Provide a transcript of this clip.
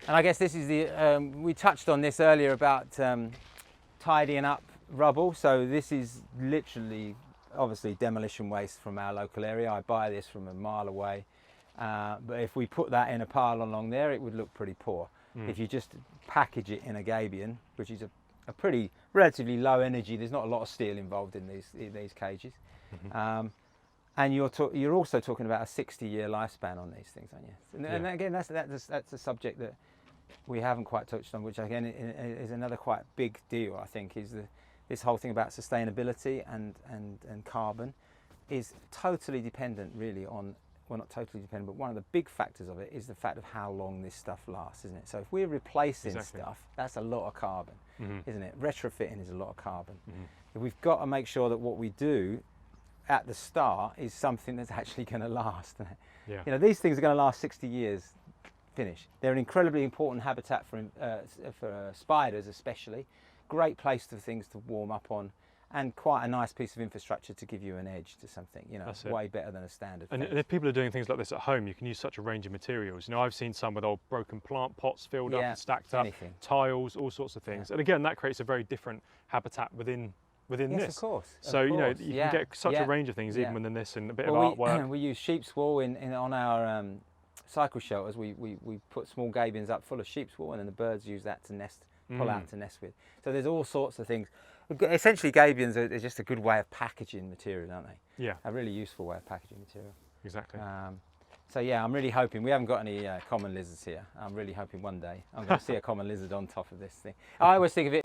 And I guess this is the, we touched on this earlier about tidying up rubble. So this is literally, obviously, demolition waste from our local area. I buy this from a mile away. But if we put that in a pile along there, it would look pretty poor. If you just package it in a gabion, which is a pretty relatively low energy, there's not a lot of steel involved in these cages. And you're also talking about a 60-year lifespan on these things, aren't you? And again, that's a subject that we haven't quite touched on, which again is another quite big deal. I think is this whole thing about sustainability and carbon is totally dependent, really, on, well, not totally dependent, but one of the big factors of it is the fact of how long this stuff lasts, isn't it? So if we're replacing stuff, that's a lot of carbon, isn't it? Retrofitting is a lot of carbon. We've got to make sure that what we do at the start is something that's actually going to last. You know, these things are going to last 60 years, finish. They're an incredibly important habitat for spiders, especially. Great place for things to warm up on, and quite a nice piece of infrastructure to give you an edge to something, you know, way better than a standard fence. And if people are doing things like this at home, you can use such a range of materials. You know, I've seen some with old broken plant pots filled up and stacked up, tiles, all sorts of things. And again, that creates a very different habitat within this. Of course. So, you know, you can get such a range of things even within this, and a bit of artwork. We use sheep's wool on our cycle shelters. We put small gabions up full of sheep's wool, and then the birds use that to nest, pull out to nest with. So there's all sorts of things. Essentially, gabions are just a good way of packaging material, aren't they? Yeah. A really useful way of packaging material. Exactly. So yeah, I'm really hoping, we haven't got any common lizards here. I'm really hoping one day I'm going to see a common lizard on top of this thing. I always think of it